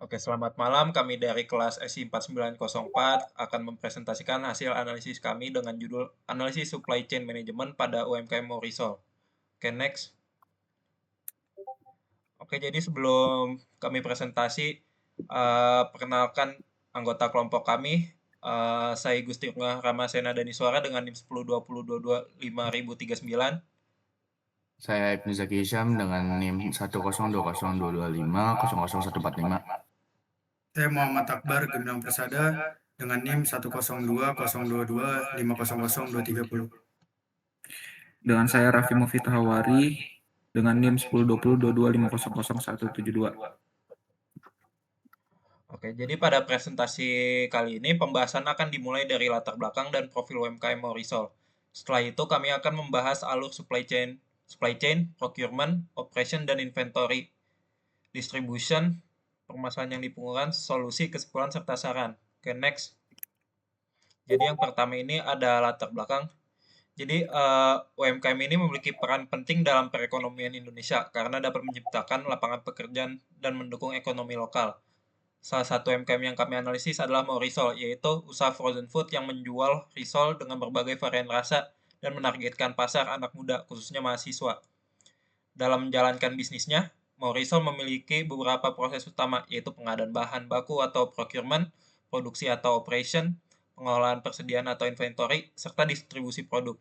Oke, selamat malam. Kami dari kelas SI 4904 akan mempresentasikan hasil analisis kami dengan judul Analisis Supply Chain Management pada UMKM Morisol. Oke, next. Oke, jadi sebelum kami presentasi, perkenalkan anggota kelompok kami. Saya Gusti Ramasena Daniswara dengan NIM 1020225039. Saya Ibnu Zaki Hisham dengan NIM 1020222500145. Saya Muhammad Akbar Gemilang Persada dengan NIM 1020222500230. Dengan saya Raffi Mufid Hawari dengan NIM 102022500172. Oke, jadi pada presentasi kali ini pembahasan akan dimulai dari latar belakang dan profil UMKM Morisol. Setelah itu kami akan membahas alur supply chain, procurement, operation dan inventory, distribution, permasalahan yang dipungurkan, solusi, kesimpulan serta saran. Oke, next. Jadi yang pertama ini ada latar belakang. Jadi UMKM ini memiliki peran penting dalam perekonomian Indonesia karena dapat menciptakan lapangan pekerjaan dan mendukung ekonomi lokal. Salah satu UMKM yang kami analisis adalah Morisol, yaitu usaha frozen food yang menjual risol dengan berbagai varian rasa dan menargetkan pasar anak muda, khususnya mahasiswa. Dalam menjalankan bisnisnya, Morisol memiliki beberapa proses utama, yaitu pengadaan bahan baku atau procurement, produksi atau operation, pengelolaan persediaan atau inventory, serta distribusi produk.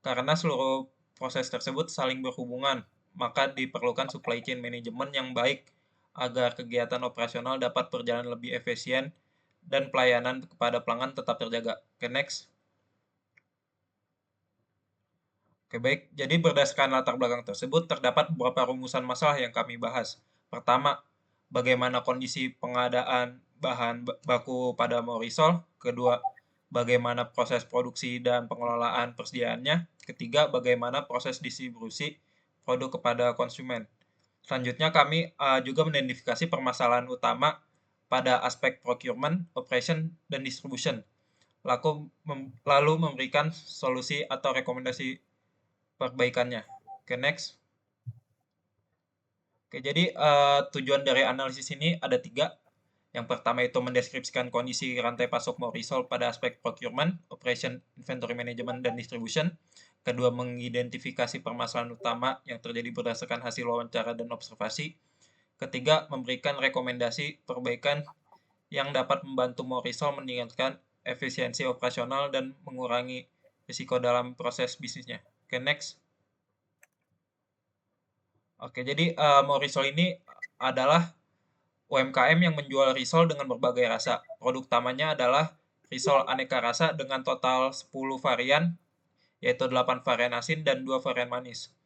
Karena seluruh proses tersebut saling berhubungan, maka diperlukan supply chain management yang baik agar kegiatan operasional dapat berjalan lebih efisien dan pelayanan kepada pelanggan tetap terjaga. Oke, next. Oke, baik. Jadi berdasarkan latar belakang tersebut, terdapat beberapa rumusan masalah yang kami bahas. Pertama, bagaimana kondisi pengadaan bahan baku pada Morisol. Kedua, bagaimana proses produksi dan pengelolaan persediaannya. Ketiga, bagaimana proses distribusi produk kepada konsumen. Selanjutnya, kami juga mengidentifikasi permasalahan utama pada aspek procurement, operation, dan distribution. Lalu memberikan solusi atau rekomendasi perbaikannya. Oke, next. Oke, jadi tujuan dari analisis ini ada 3. Yang pertama itu mendeskripsikan kondisi rantai pasok Morisol pada aspek procurement, operation, inventory management, dan distribution. Kedua, mengidentifikasi permasalahan utama yang terjadi berdasarkan hasil wawancara dan observasi. Ketiga, memberikan rekomendasi perbaikan yang dapat membantu Morisol meningkatkan efisiensi operasional dan mengurangi risiko dalam proses bisnisnya. Oke, next. Oke, jadi Morisol ini adalah UMKM yang menjual risol dengan berbagai rasa. Produk utamanya adalah risol aneka rasa dengan total 10 varian, yaitu 8 varian asin dan 2 varian manis.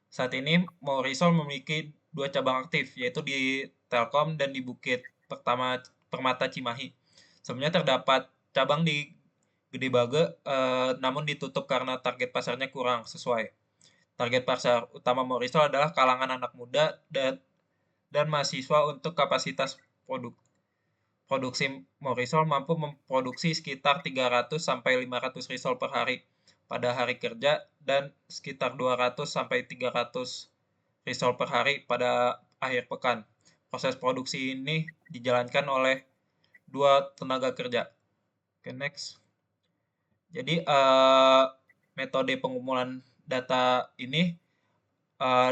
Saat ini Morisol memiliki 2 cabang aktif, yaitu di Telkom dan di Bukit Permata Cimahi. Sebenarnya terdapat cabang di Gede Bage, namun ditutup karena target pasarnya kurang sesuai. Target pasar utama Morisol adalah kalangan anak muda dan mahasiswa untuk kapasitas produksi Morisol mampu memproduksi sekitar 300 sampai 500 risol per hari pada hari kerja dan sekitar 200 sampai 300 risol per hari pada akhir pekan. Proses produksi ini dijalankan oleh 2 tenaga kerja. Oke, next. Jadi metode pengumpulan data ini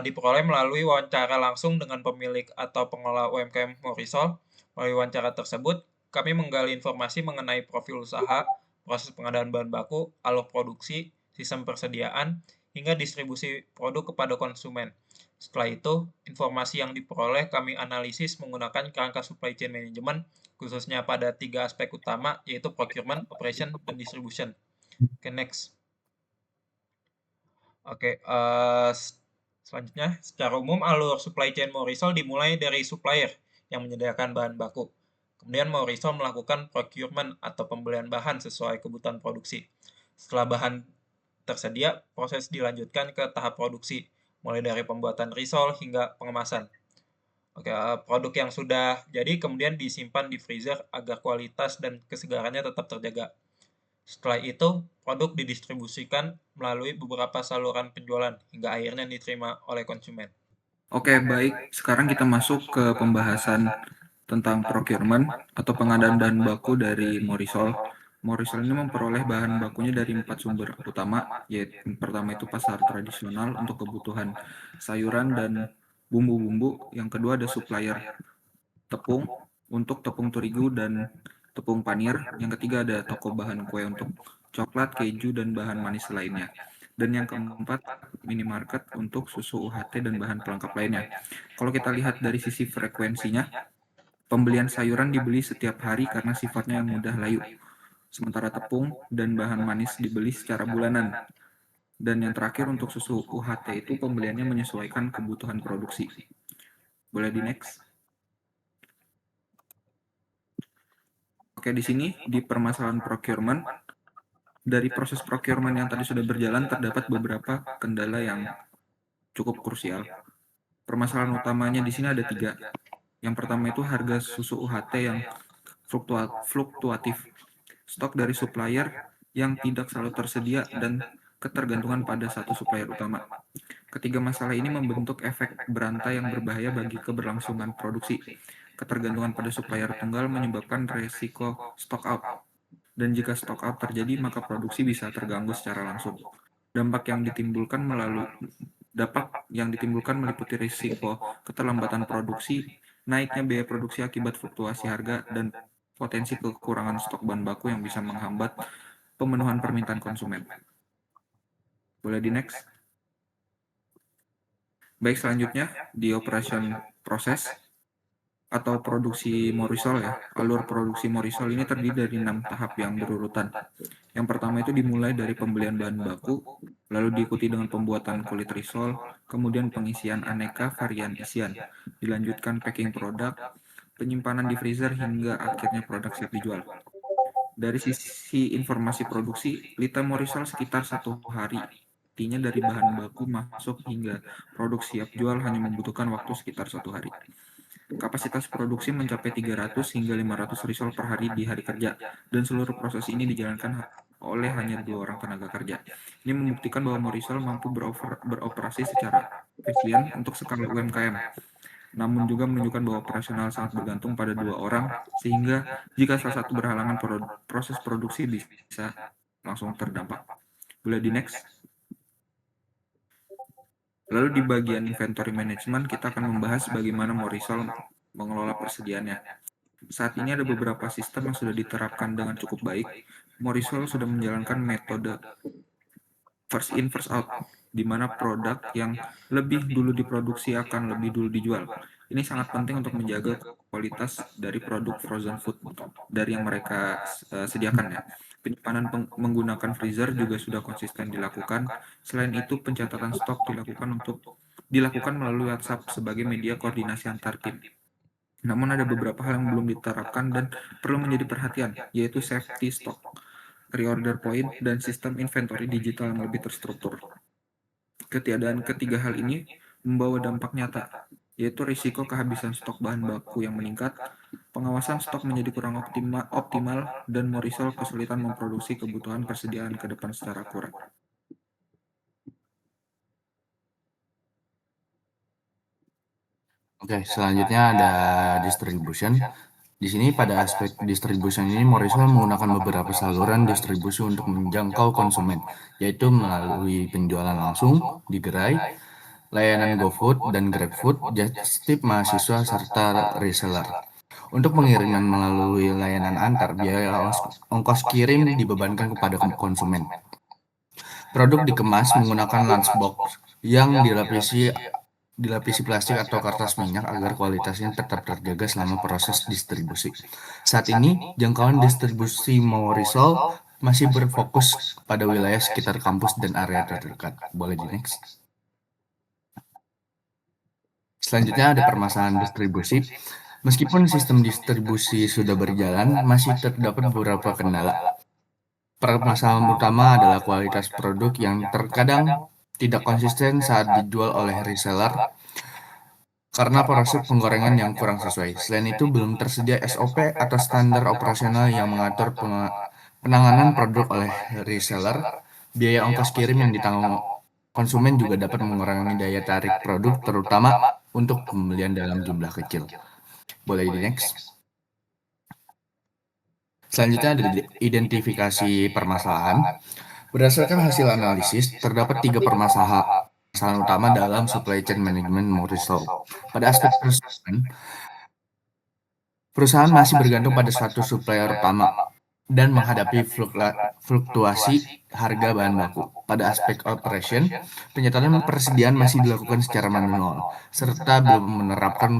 diperoleh melalui wawancara langsung dengan pemilik atau pengelola UMKM Morisol. Melalui wawancara tersebut, kami menggali informasi mengenai profil usaha, proses pengadaan bahan baku, alur produksi, sistem persediaan, hingga distribusi produk kepada konsumen. Setelah itu, informasi yang diperoleh kami analisis menggunakan kerangka supply chain management, khususnya pada 3 aspek utama, yaitu procurement, operation, dan distribution. Oke, next. Oke, selanjutnya, secara umum alur supply chain Morisol dimulai dari supplier yang menyediakan bahan baku. Kemudian Morisol melakukan procurement atau pembelian bahan sesuai kebutuhan produksi. Setelah bahan tersedia, proses dilanjutkan ke tahap produksi, mulai dari pembuatan risol hingga pengemasan. Oke, produk yang sudah jadi kemudian disimpan di freezer agar kualitas dan kesegarannya tetap terjaga. Setelah itu, produk didistribusikan melalui beberapa saluran penjualan hingga akhirnya diterima oleh konsumen. Oke, baik. Sekarang kita masuk ke pembahasan tentang procurement atau pengadaan bahan baku dari Morisol. Morisol ini memperoleh bahan bakunya dari 4 sumber utama, yaitu yang pertama itu pasar tradisional untuk kebutuhan sayuran dan bumbu-bumbu. Yang kedua ada supplier tepung untuk tepung terigu dan tepung panir. Yang ketiga ada toko bahan kue untuk coklat, keju, dan bahan manis lainnya. Dan yang keempat, minimarket untuk susu UHT dan bahan pelengkap lainnya. Kalau kita lihat dari sisi frekuensinya, pembelian sayuran dibeli setiap hari karena sifatnya yang mudah layu. Sementara tepung dan bahan manis dibeli secara bulanan. Dan yang terakhir untuk susu UHT itu pembeliannya menyesuaikan kebutuhan produksi. Boleh di next? Oke, di sini di permasalahan procurement, dari proses procurement yang tadi sudah berjalan terdapat beberapa kendala yang cukup krusial. Permasalahan utamanya di sini ada 3. Yang pertama itu harga susu UHT yang fluktuatif, stok dari supplier yang tidak selalu tersedia, dan ketergantungan pada satu supplier utama. Ketiga masalah ini membentuk efek berantai yang berbahaya bagi keberlangsungan produksi. Ketergantungan pada supplier tunggal menyebabkan resiko stock out. Dan jika stock out terjadi, maka produksi bisa terganggu secara langsung. Dampak yang ditimbulkan meliputi risiko keterlambatan produksi, naiknya biaya produksi akibat fluktuasi harga, dan potensi kekurangan stok bahan baku yang bisa menghambat pemenuhan permintaan konsumen. Boleh di next? Baik, selanjutnya di operation proses atau produksi Morisol ya. Alur produksi Morisol ini terdiri dari 6 tahap yang berurutan. Yang pertama itu dimulai dari pembelian bahan baku, lalu diikuti dengan pembuatan kulit risol, kemudian pengisian aneka varian isian, dilanjutkan packing produk, penyimpanan di freezer, hingga akhirnya produk siap dijual. Dari sisi informasi produksi, Lita Morisol sekitar 1 hari. Artinya dari bahan baku masuk hingga produk siap jual hanya membutuhkan waktu sekitar 1 hari. Kapasitas produksi mencapai 300 hingga 500 risol per hari di hari kerja, dan seluruh proses ini dijalankan oleh hanya 2 orang tenaga kerja. Ini membuktikan bahwa Morisol mampu beroperasi secara efisien untuk skala UMKM. Namun juga menunjukkan bahwa operasional sangat bergantung pada 2 orang, sehingga jika salah satu berhalangan proses produksi bisa langsung terdampak. Boleh di next? Lalu di bagian inventory management kita akan membahas bagaimana Morisol mengelola persediaannya. Saat ini ada beberapa sistem yang sudah diterapkan dengan cukup baik. Morisol sudah menjalankan metode first in first out, di mana produk yang lebih dulu diproduksi akan lebih dulu dijual. Ini sangat penting untuk menjaga kualitas dari produk frozen food dari yang mereka sediakan ya. Penyimpanan menggunakan freezer juga sudah konsisten dilakukan. Selain itu, pencatatan stok dilakukan melalui WhatsApp sebagai media koordinasi antar tim. Namun ada beberapa hal yang belum diterapkan dan perlu menjadi perhatian, yaitu safety stock, reorder point, dan sistem inventory digital yang lebih terstruktur. Ketiadaan ketiga hal ini membawa dampak nyata, yaitu risiko kehabisan stok bahan baku yang meningkat, pengawasan stok menjadi kurang optimal, dan Morisol kesulitan memproduksi kebutuhan persediaan ke depan secara akurat. Oke, selanjutnya ada distribution. Di sini pada aspek distribution ini Morisol menggunakan beberapa saluran distribusi untuk menjangkau konsumen, yaitu melalui penjualan langsung di gerai, layanan GoFood dan GrabFood, Justip mahasiswa, serta reseller. Untuk pengiriman melalui layanan antar, biaya ongkos kirim dibebankan kepada konsumen. Produk dikemas menggunakan lunchbox yang dilapisi plastik atau kertas minyak agar kualitasnya tetap terjaga selama proses distribusi. Saat ini, jangkauan distribusi Morisol masih berfokus pada wilayah sekitar kampus dan area terdekat. Boleh di next. Selanjutnya ada permasalahan distribusi. Meskipun sistem distribusi sudah berjalan, masih terdapat beberapa kendala. Permasalahan utama adalah kualitas produk yang terkadang tidak konsisten saat dijual oleh reseller karena proses penggorengan yang kurang sesuai. Selain itu, belum tersedia SOP atau standar operasional yang mengatur penanganan produk oleh reseller. Biaya ongkos kirim yang ditanggung konsumen juga dapat mengurangi daya tarik produk, terutama untuk pembelian dalam jumlah kecil. Boleh di next. Selanjutnya ada identifikasi permasalahan. Berdasarkan hasil analisis, terdapat 3 permasalahan utama dalam supply chain management Morisol. Pada aspek konsumen, perusahaan masih bergantung pada satu supplier utama dan menghadapi fluktuasi harga bahan baku. Pada aspek operation, penyetoran persediaan masih dilakukan secara manual, serta belum menerapkan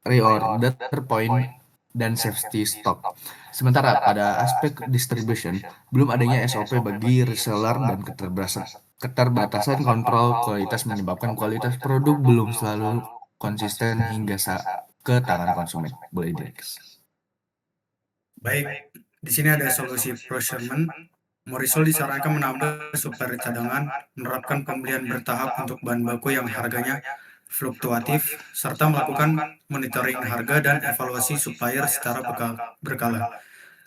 reorder point dan safety stock. Sementara pada aspek distribution, belum adanya SOP bagi reseller dan keterbatasan kontrol kualitas menyebabkan kualitas produk belum selalu konsisten hingga ke tangan konsumen. Boleh di next. Baik, di sini ada solusi procurement. Morisol disarankan menambah supplier cadangan, menerapkan pembelian bertahap untuk bahan baku yang harganya fluktuatif, serta melakukan monitoring harga dan evaluasi supplier secara berkala.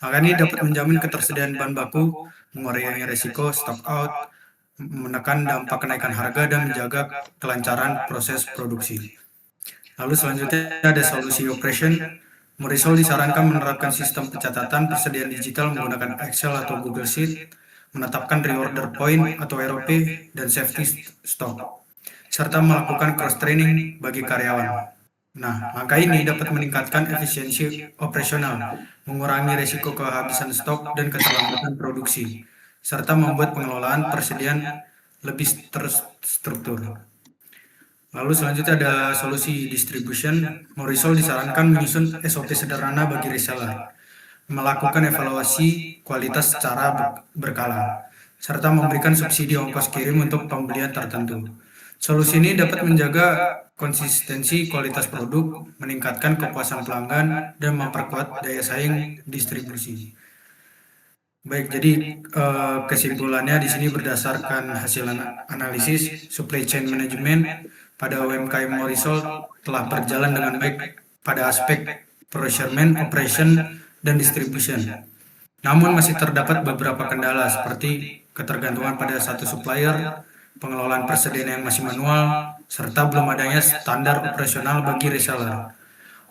Maka ini dapat menjamin ketersediaan bahan baku, mengurangi risiko stock out, menekan dampak kenaikan harga, dan menjaga kelancaran proses produksi. Lalu selanjutnya ada solusi operation. Morisol disarankan menerapkan sistem pencatatan persediaan digital menggunakan Excel atau Google Sheet, menetapkan reorder point atau ROP dan safety stock, serta melakukan cross-training bagi karyawan. Nah, langkah ini dapat meningkatkan efisiensi operasional, mengurangi risiko kehabisan stok dan keterlambatan produksi, serta membuat pengelolaan persediaan lebih terstruktur. Lalu selanjutnya ada solusi distribution. Morisol disarankan menyusun SOP sederhana bagi reseller, melakukan evaluasi kualitas secara berkala, serta memberikan subsidi ongkos kirim untuk pembelian tertentu. Solusi ini dapat menjaga konsistensi kualitas produk, meningkatkan kepuasan pelanggan, dan memperkuat daya saing distribusi. Baik, jadi kesimpulannya di sini berdasarkan hasil analisis supply chain management pada UMKM Morisol telah berjalan dengan baik pada aspek procurement, operation, dan distribution. Namun masih terdapat beberapa kendala seperti ketergantungan pada satu supplier, pengelolaan persediaan yang masih manual, serta belum adanya standar operasional bagi reseller.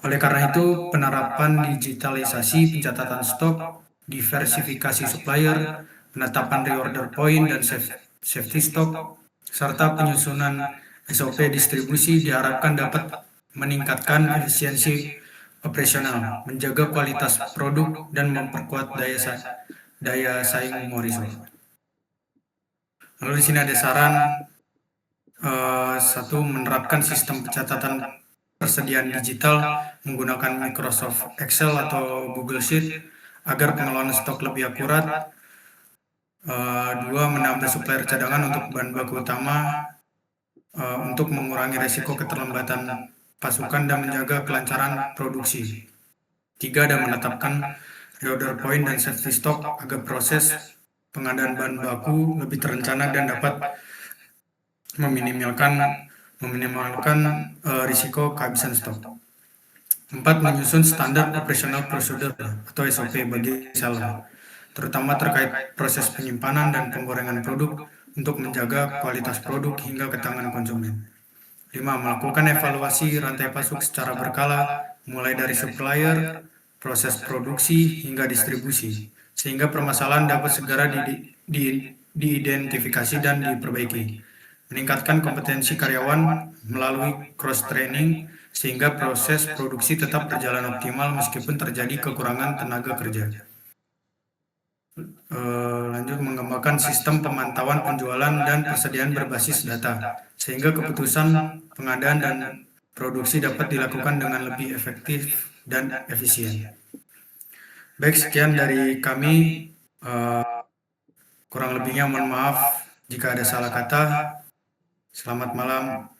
Oleh karena itu, penerapan digitalisasi pencatatan stok, diversifikasi supplier, penetapan reorder point dan safety stock, serta penyusunan SOP distribusi diharapkan dapat meningkatkan efisiensi operasional, menjaga kualitas produk, dan memperkuat daya saing Morisol. Lalu di sini ada saran satu, menerapkan sistem pencatatan persediaan digital menggunakan Microsoft Excel atau Google Sheet agar pengelolaan stok lebih akurat. Dua, menambah supplier cadangan untuk bahan baku utama untuk mengurangi risiko keterlambatan pasukan dan menjaga kelancaran produksi. Tiga, dan menetapkan reorder point dan safety stock agar proses pengadaan bahan baku lebih terencana dan dapat meminimalkan risiko kehabisan stok. 4, menyusun standar operational procedure atau SOP bagi reseller, terutama terkait proses penyimpanan dan penggorengan produk untuk menjaga kualitas produk hingga ke tangan konsumen. 5, melakukan evaluasi rantai pasok secara berkala, mulai dari supplier, proses produksi, hingga distribusi, sehingga permasalahan dapat segera diidentifikasi dan diperbaiki. Meningkatkan kompetensi karyawan melalui cross-training, sehingga proses produksi tetap berjalan optimal meskipun terjadi kekurangan tenaga kerja. Lanjut, mengembangkan sistem pemantauan penjualan dan persediaan berbasis data, sehingga keputusan pengadaan dan produksi dapat dilakukan dengan lebih efektif dan efisien. Baik, sekian dari kami. Kurang lebihnya mohon maaf jika ada salah kata. Selamat malam.